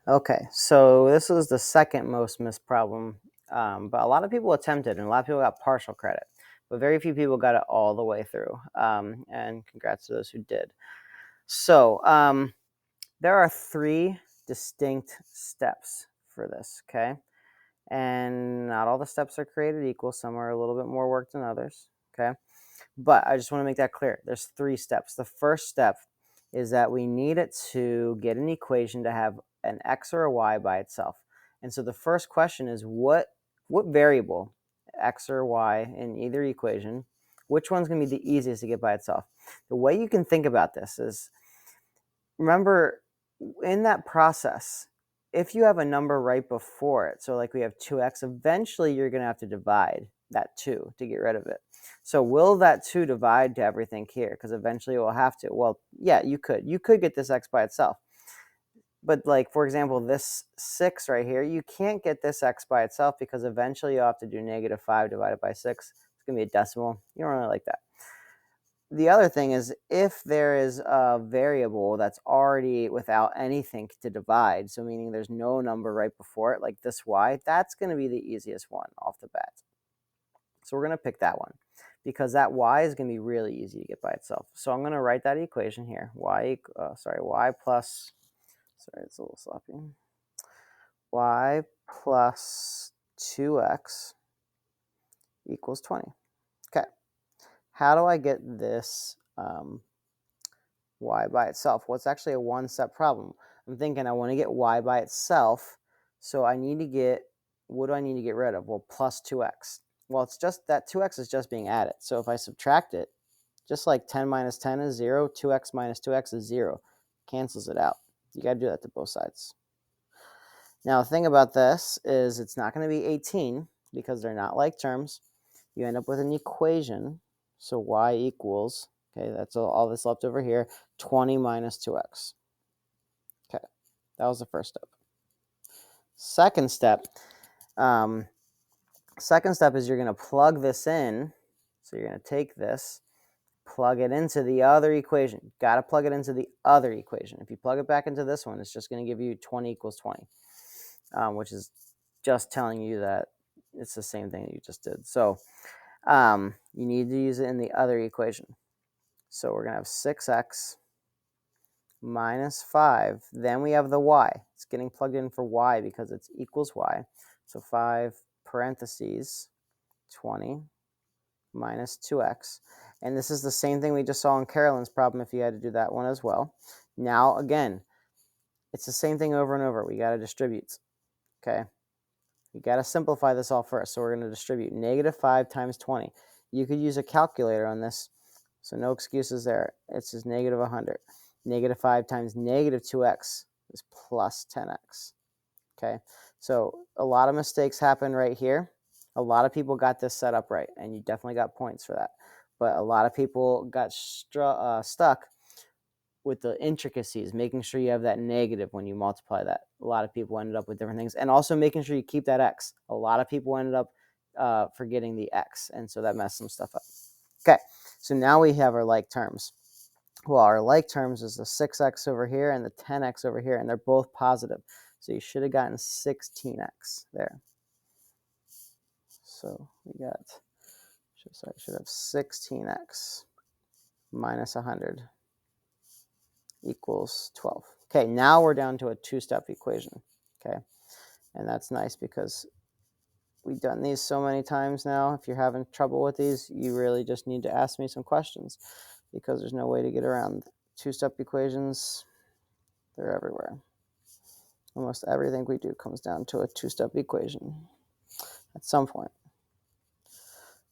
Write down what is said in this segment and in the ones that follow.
Okay, so this is the second most missed problem, but a lot of people attempted and a lot of people got partial credit, but very few people got it all the way through, and congrats to those who did. So there are three distinct steps for this, okay? And not all the steps are created equal. Some are a little bit more work than others, okay? But I just want to make that clear. There's three steps. The first step is that we need it to get an equation to have an x or a y by itself. And so the first question is what variable, x or y in either equation, which one's going to be the easiest to get by itself? The way you can think about this is, remember, in that process, if you have a number right before it, so like we have 2x, eventually you're going to have to divide that 2 to get rid of it. So will that 2 divide to everything here? Because eventually it will have to. Well, yeah, you could. You could get this x by itself. But like, for example, this 6 right here, you can't get this x by itself because eventually you'll have to do -5 divided by 6. It's going to be a decimal. You don't really like that. The other thing is, if there is a variable that's already without anything to divide, so meaning there's no number right before it, like this y, that's going to be the easiest one off the bat. So we're going to pick that one because that y is going to be really easy to get by itself. So I'm going to write that equation here. Y plus, sorry, it's a little sloppy. Y plus 2x equals 20. Okay. How do I get this y by itself? Well, it's actually a one-step problem. I'm thinking I want to get y by itself, so I need to get, what do I need to get rid of? Well, plus 2x. Well, it's just that 2x is just being added. So if I subtract it, just like 10 minus 10 is 0, 2x minus 2x is 0. Cancels it out. You got to do that to both sides. Now, the thing about this is it's not going to be 18 because they're not like terms. You end up with an equation. So y equals, okay, that's all this left over here, 20 minus 2x. Okay, that was the first step. Second step is you're going to plug this in. So you're going to take this, plug it into the other equation. Got to plug it into the other equation. If you plug it back into this one, it's just going to give you 20 equals 20, which is just telling you that it's the same thing that you just did. So you need to use it in the other equation. So we're going to have 6x minus 5. Then we have the y. It's getting plugged in for y because it's equals y. So 5 parentheses 20 minus 2x. And this is the same thing we just saw in Carolyn's problem if you had to do that one as well. Now, again, it's the same thing over and over. We got to distribute. Okay? You got to simplify this all first. So we're going to distribute -5 times 20. You could use a calculator on this, so no excuses there. It's just -100. -5 times -2x is plus 10x. Okay, so a lot of mistakes happen right here. A lot of people got this set up right, and you definitely got points for that. But a lot of people got stuck with the intricacies, making sure you have that negative when you multiply that. A lot of people ended up with different things, and also making sure you keep that x. A lot of people ended up forgetting the x, and so that messed some stuff up. Okay, so now we have our like terms. Well, our like terms is the 6x over here and the 10x over here, and they're both positive. So you should have gotten 16x there. So we got, should have 16x minus 100 equals 12. Okay, now we're down to a two-step equation. Okay, and that's nice because we've done these so many times now. If you're having trouble with these, you really just need to ask me some questions because there's no way to get around two-step equations. They're everywhere. Almost everything we do comes down to a two-step equation at some point.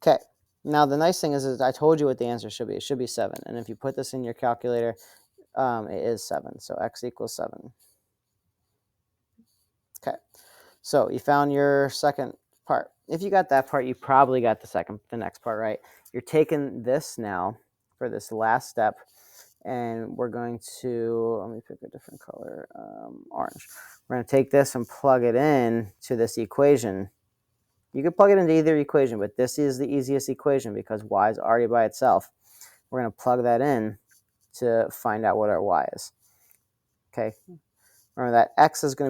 Okay, now the nice thing is I told you what the answer should be. It should be 7. And if you put this in your calculator, it is 7. So x equals 7. Okay, so you found your second part. If you got that part, you probably got the next part right. You're taking this now for this last step, and we're going to, let me pick a different color, orange. We're going to take this and plug it in to this equation. You could plug it into either equation, but this is the easiest equation because y is already by itself. We're going to plug that in to find out what our y is. Okay, remember that x is going to